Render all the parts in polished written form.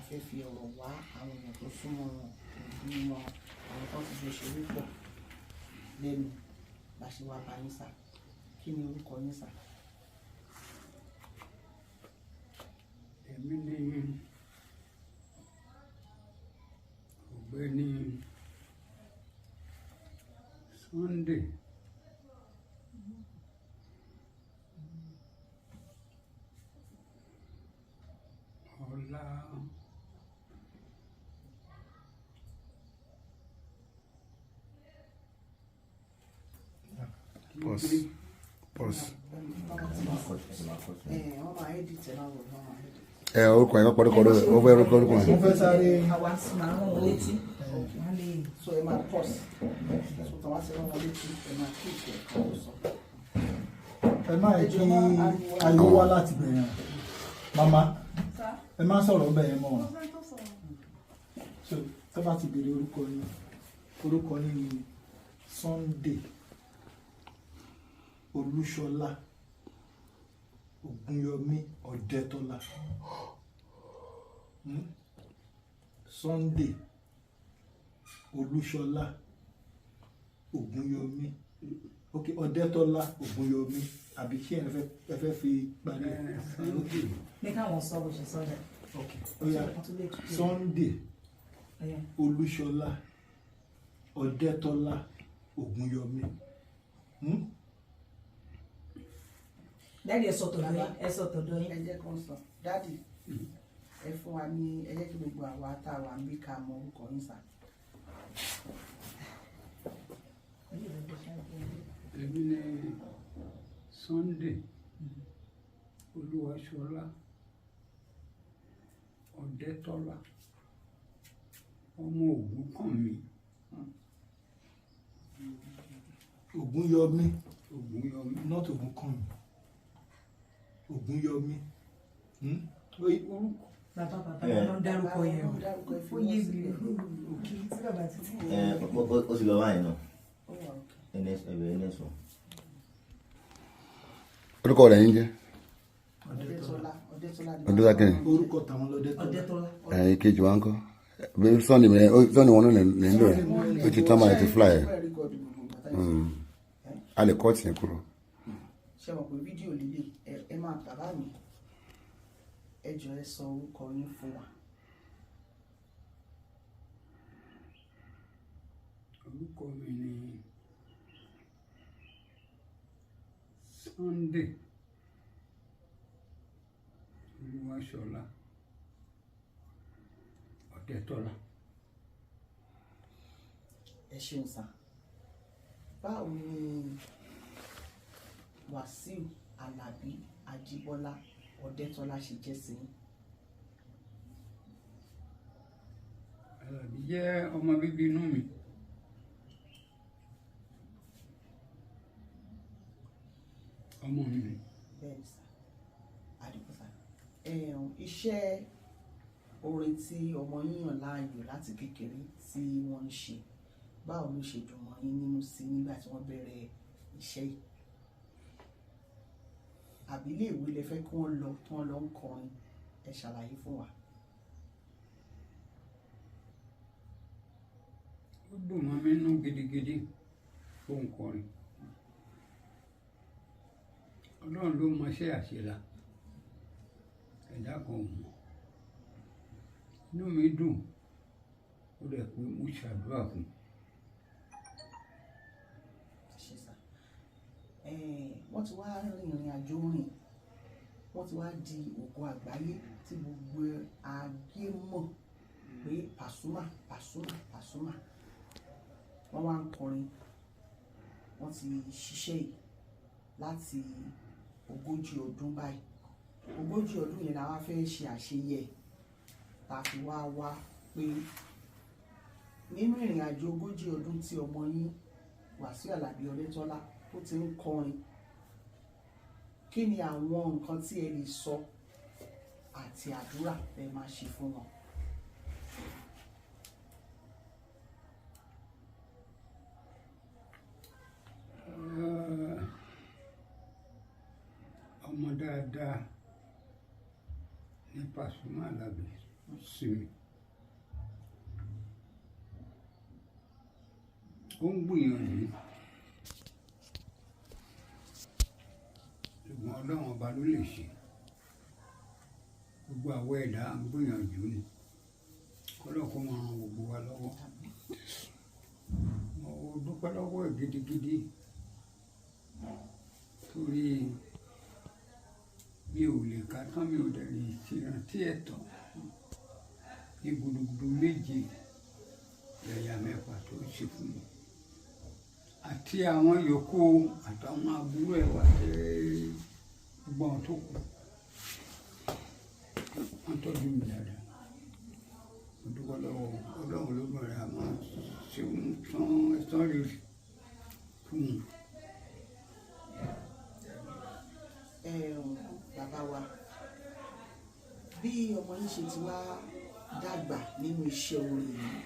fẹ́ fi ọ̀rọ̀ wá àwọn èèyàn tó súnmọ́ wọn òbí wọn àwọn tó ti jọ ṣeré pọ̀ lẹ́nu bá ṣe wá bá yín sà. Kí ni orúkọ yín sà? Èmi ni Ọ̀gbẹ́ni Sunday Ọlá Pause. Wọ́n máa edit ẹ̀ náà wò wọ́n máa edit. Orúkọ yẹn lọ́pọ̀lọpọ̀ ó fẹ́ orúkọ yẹn. Mo fẹ́ sáré. Àwa sì máa rán wọn létí. So ẹ máa pause. So tàwa sì rán wọn létí ẹ máa kí ìkẹ́ ẹ̀ka ló sọ. Ẹ má yẹ kí ariwo wá láti bẹ̀rẹ̀. Màmá, ẹ má sọ̀rọ̀ bẹ́ẹ̀ mọ́. So tó bá ti béèrè orúkọ yín ni Sunday Olúṣọlá Ògúnyọmí Ọ̀dẹ́tọ́lá. Sunday Olúṣọlá Ògúnyọmí Ọ̀dẹ́tọ́lá Ògúnyọmí àbí kí ẹ fẹ́ fi parí ní káwọn sọ bó ṣe sọ dẹ. Sunday Olúṣọlá Ọ̀dẹ́tọ́lá Ògúnyọmí. dáàdi ẹ sọ tọ̀dọ̀ yín ẹ sọ tọ̀dọ̀ yín. Ẹ jẹ́ kó sọ dáàdì ẹ fún wa ní ẹ jẹ́ kí gbogbo àwa tá a wà ń bí ká mọ orúkọ yín sà. èmi ni Sunday Olúwaṣọlá Ọ̀dẹ́tọ́lá ọmọ Ògúnkànmí Ògúnyọmí not Ògúnkànmí Ògúnyọmí. bàbá ló ń dárúkọ yẹn o ó yé mi tí bàbá títí. Ó sì lọ báyìí náà ẹnẹsùn. Orúkọ rẹ̀ yín jẹ́ Ọ̀dẹ́tọ́lá kẹ́ni. Orúkọ tàwọn Ọ̀dẹ́tọ́lá. Kejì wa ń kọ́ sọ́ni wọn náà lè ń lò ẹ̀ ó ti tán máa ti fly ẹ̀ a lè kọ́ tìyẹn kúrò. Ṣé mọ̀ pé fídíò líle ẹ máa bàbá mi ẹ jọ ẹ sọ orúkọ yín fún wa. orúkọ mi ni Sunday Olúwaṣọlá Ọ̀dẹ́tọ́lá. Ẹ ṣeun sà. Báwo ni Wàsíù Àlàbí Ajíbọ́lá Ọ̀dẹ́tọ́lá ṣe jẹ́ sí yín? Àlàbí jẹ́ ọmọ bíbí inú mi. Ọmọ mi ni. Bẹ́ẹ̀ni sà, àdìpọ̀ sà. Iṣẹ́ orin tí ọmọ yín yàn láàyò láti kékeré tí wọ́n ń ṣe, báwo ló ṣe dùn mọ́ yín nínú sí nígbà tí wọ́n bẹ̀rẹ̀ iṣẹ́ yìí? Àbí ilé ìwé lẹ fẹ́ kí wọ́n lọ tí wọ́n lọ ń kọrin? Ẹ ṣàlàyé fún wa. Ó dùn mọ́ mi nú gidigidi ó ń kọrin. Ọlọ́run ló mọṣẹ́ àṣelà ẹ̀dá kan ò mọ̀. Inú mi dùn ó rẹ̀ pé mo ṣàdúrà fún un. Wọ́n ti wá rìnrìn àjò rìn, wọ́n ti wá di ògo àgbáyé tí gbogbo ayé mọ̀ pé Pasuma wọ́n wá ń kọrin, wọ́n ti ṣiṣẹ́ yìí láti 40 ọdún báyìí. 40 ọdún yẹn la wá fẹ́ ṣe àṣeyẹ tá a fi wá pé nínú ìrìn àjò 40 ọdún tí ọmọ yín Wàsíù Àlàbí Ọ̀dẹ́tọ́lá ó ti ń kọrin, kí ni àwọn nǹkan tí ẹ lè sọ àti àdúrà ẹ máa ṣe fún wọn? Ọmọ dáadáa ní Pasuma Àlàbí. sí mi. Ó ń gbìyànjú ṣùgbọ́n ọlọ́run ọba ló lè ṣe. Gbogbo àwọ̀ ẹ̀dá ń gbìyànjú ni kọ́lọ́ kó máa ran gbogbo wa lọ́wọ́. Mo dúpẹ́ lọ́wọ́ ẹ̀ gidigidi torí mi ò lè ka tán, mi ò dẹ̀ lè ṣèrántí ẹ̀ tán ní gudugudu méje yàyà mẹ́fà tó ṣe fún mi àti àwọn yòókù àtàwọn àbúrò ẹ̀ wà gbogbo àwọn tó kù wọ́n tọ́jú mi dáadáa. Mo dúpẹ́ lọ́wọ́ ọlọ́run ló bẹ̀rẹ̀ àmọ́ ṣe ń tán ẹ̀tọ́ rẹ̀ fún un. Bàbá wa, bí ọmọ yín ṣe ti wá dàgbà nínú iṣẹ́ orin yìí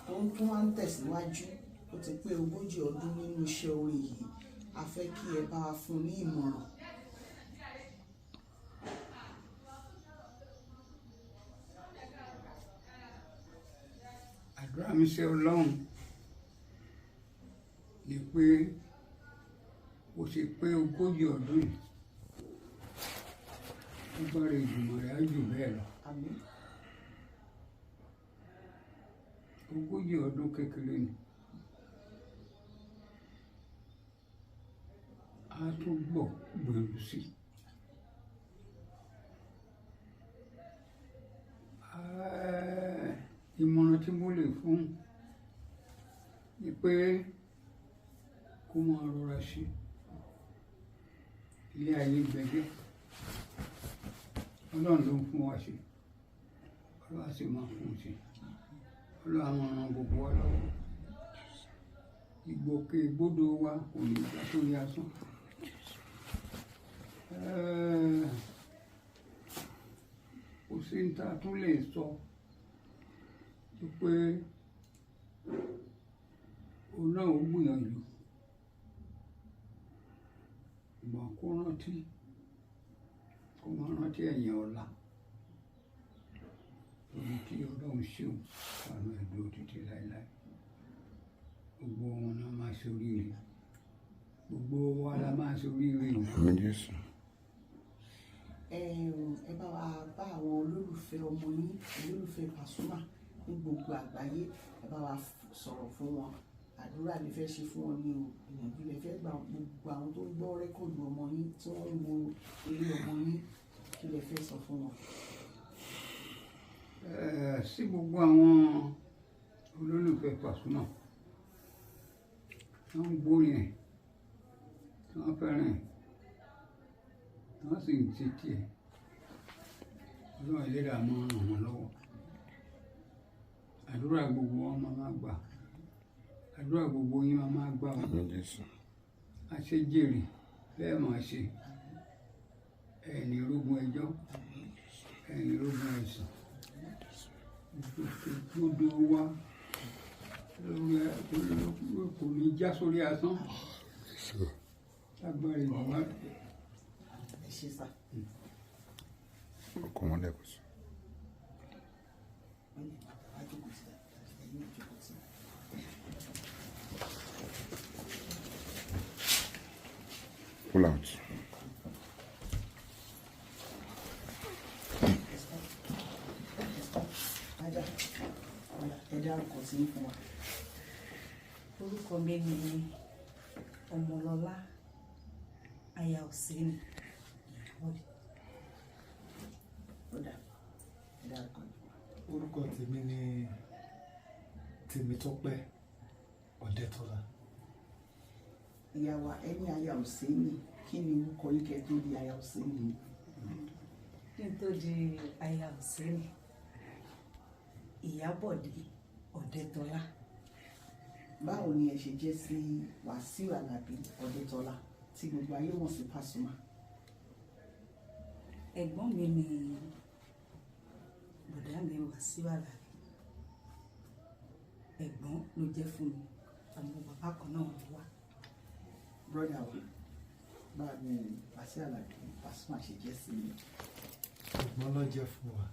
tó ń tún wá ń tẹ̀síwájú, ó ti pé 40 ọdún nínú iṣẹ́ orin yìí, a fẹ́ kí ẹ bá wa fún un ní ìmọ̀ràn. Àdúrà mi sí ọlọ́run ni pé ó ṣe pé 40 ọdún yìí agbára ìgbìmọ̀ rẹ̀ á jù bẹ́ẹ̀ lọ. Àmín. 40 ọdún kékeré ni. A tún gbọ́ gbèrú sí. Ìmọ̀ràn tí mo lè fún ni pé kó máa rọra ṣe. Ilé ayé gbẹ̀gẹ́. Ọlọ́run ló ń fún wa ṣe. Ọlọ́run á sì máa fún un ṣe. Ọlọ́run á máa ran gbogbo wa lọ́wọ́. Ìgbòkègbodò wa kò ní gbà tó yá sán. Kò sí ní ta tún lè sọ pé òun náà ó gbìyànjú. Ìgbà kó rántí, kó máa rántí ẹ̀yìn ọ̀la. Torí tí ọlọ́run ṣeun àwọn ẹ̀dùn títí láéláé. Gbogbo wọn náà máa ṣe oríire. Gbogbo wa la máa ṣe oríire. Àmín Jésù. Ẹ bá wa bá àwọn olólùfẹ́ ọmọ yín, olólùfẹ́ Pasuma ní gbogbo àgbáyé, ẹ bá wa sọ̀rọ̀ fún wọn. Àdúrà lè fẹ́ ṣe fún wọn ní o, ìyànjú lè fẹ́ gba gbogbo àwọn tó ń gbọ́ rẹ́kọ̀dù ọmọ yín tí wọ́n ń wo eré ọmọ yín, kí lè fẹ́ sọ fún wọn. Sí gbogbo àwọn olólùfẹ́ Pasuma wọ́n ń gbóyè ẹ̀, wọ́n fẹ́ràn ẹ̀, wọ́n sì ń ṣe tiẹ̀. Ọlọ́run ìlera máa ràn wọ́n lọ́wọ́. Àdúrà gbogbo wọn máa gbà. Àdúrà gbogbo yín máa gbà wọ́n. Àmín Jésù. Àṣejèrè bẹ́ẹ̀ máa ṣe. Ẹni rógun ẹjọ́, ẹni rógun ẹ̀sìn. Gbogbo wa kò ní já sórí asán. Agbára ìgbà Ẹ ṣé sà. Ọkọ wọn lẹ́kọ̀ọ́ sí. Pull out. Ẹ dárúkọ sí fún wa. Orúkọ mi ni Ọmọlọ́lá aya Hùsẹ́ẹ̀nì. Orúkọ tèmi ni Tèmítọ́pẹ́ Ọ̀dẹ́tọ́lá. Ìyá wa, ẹni aya Hùsẹ́ẹ̀nì, kí ni orúkọ yín kẹ́ tó di aya Hùsẹ́ẹ̀nì? Kí n tó di aya Hùsẹ́ẹ̀nì, Ìyábọ̀dé Ọ̀dẹ́tọ́lá. Báwo ni ẹ ṣe jẹ́ sí Wàsíù Àlàbí Ọ̀dẹ́tọ́lá tí gbogbo ayé mọ̀ sí Pasuma? Ẹ̀gbọ́n mi ni bọ̀dá mi Wàsíù Àlàbí. Ẹ̀gbọ́n ló jẹ́ fún mi, àwọn bàbá kan náà ló wà. Brọ́dà wa, báwo ni Wàsíù Àlàbí Pasuma ṣe jẹ́ sí i? Ẹ̀gbọ́n ló jẹ́ fún wa.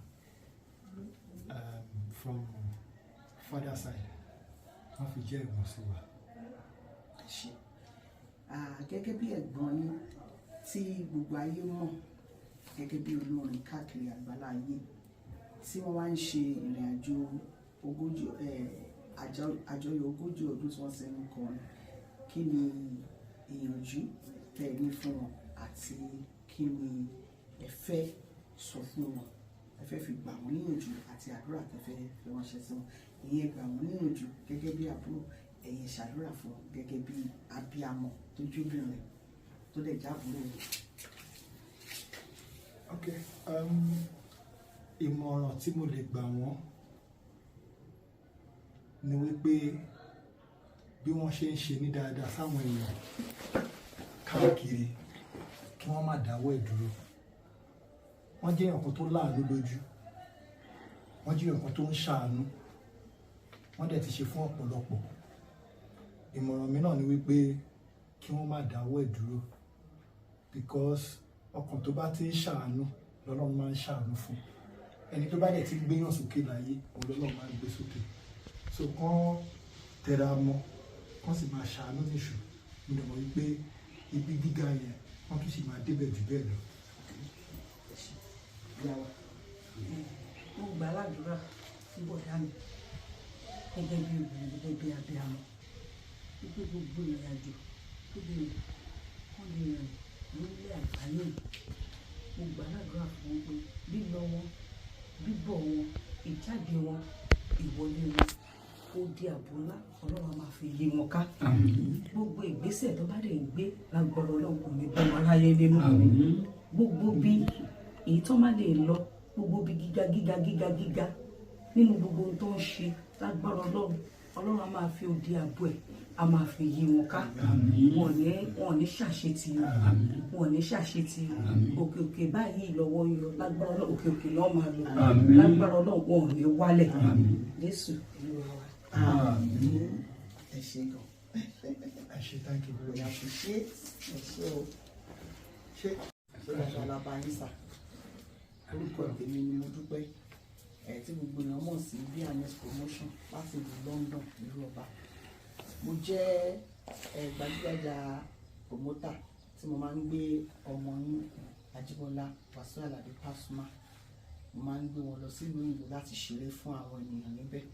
from father side wọ́n fi jẹ́ ẹ̀gbọ́n sí wa. ṣe gẹ́gẹ́ bí ẹ̀gbọ́n yín tí gbogbo ayé mọ̀ gẹ́gẹ́ bí olórin káàkiri àgbálá ayé tí wọ́n wá ń ṣe ìrìn àjò àjọyọ̀ ogójì ọdún tí wọ́n ṣe ń kọrin, kí ni ìyànjú tẹ́ ẹ ní fún wọn àti kí ni ẹ fẹ́ sọ fún wọn, ẹ fẹ́ fi gbà wọ́n níyànjú àti àdúrà tẹ́ fẹ́ fi ránṣẹ́ sí wọn? Ìyẹn gbà wọ́n níyànjú gẹ́gẹ́ bí àbúrò, ẹ̀yin ṣàdúrà fún wọn gẹ́gẹ́ bí abiyamọ tó jóbìnrin tó dẹ̀ jábúrò rẹ̀. Okay, ìmọ̀ràn tí mo lè gbà wọ́n ni wípé bí wọ́n ṣe ń ṣe ní dáadáa sáwọn èèyàn káàkiri kí wọ́n má dáwọ́ ẹ̀ dúró. Wọ́n jẹ́ èèyàn kan tó láàánú lójú, wọ́n jẹ́ èèyàn kan tó ń ṣàánú, wọ́n dẹ̀ ti ṣe fún ọ̀pọ̀lọpọ̀. Ìmọ̀ràn mi náà ni wípé kí wọ́n má dáwọ́ ẹ̀ dúró, because ọkàn tó bá ti ń ṣàánú lọ́lọ́run máa ń ṣàánú fún. Ẹni tó bá dẹ̀ ti gbéyàn sókè láyé òun lọ́lọ́run máa ń gbé sókè. So kán tẹra mọ́, kán sì máa ṣàánú níṣù. Mo dẹ̀ mọ̀ wípé ibi gíga yẹn wọ́n tún sì máa débẹ̀ jù bẹ́ẹ̀ lọ. Mo gbà ládùúrà fún bọ̀dá mi gẹ́gẹ́ bí obìnrin, gẹ́gẹ́ bí abiyamọ, wípé gbogbo ìrìn àjò tó bí wọ́n lè rìn lórílẹ̀ àgbáyé. Mo gbà ládùúrà fún wọn pé lílọ wọn, bíbọ̀ wọn, ìjáde wọn, ìwọlé wọn ó di ààbò ńlá, Ọlọ́run máa fi yí wọn ká. Gbogbo ìgbésẹ̀ tó bá dẹ̀ ń gbé lágbára Ọlọ́run kò ní bọ́ wọn aráyé nínú. Gbogbo bí èyí tó má lè lọ, gbogbo bí gíga nínú gbogbo ohun tó ń ṣe lágbára Ọlọ́run á máa fi odi ààbò ẹ̀, a máa fi yí wọn ká. Wọn ò ní ṣàṣetì, wọn ò ní ṣàṣetì. Òkè báyìí lọ́wọ́ ń lọ, lágbára Ọlọ́run òkè náà máa lọ, lágbára Ọlọ́run wọn ò ní wálẹ̀. Jésù Olúwa wa. Ẹ ṣe gan. Ẹ ṣé, thank you very much. Ẹ ṣe o. Ṣé ìrìnàjò alábàáyísà orúkọ tèmi ni mo dúpẹ́ tí gbogbo èèyàn mọ̀ sí Bíanes promotion láti ìlú London ìlú ọba. Mo jẹ́ gbajúgbajà promoter tí mo máa ń gbé ọmọ yín Ajíbọ́lá Wasiu Alade Pasuma, mo máa ń gbé wọn lọ sílùú òyìnbó láti ṣeré fún àwọn ènìyàn níbẹ̀.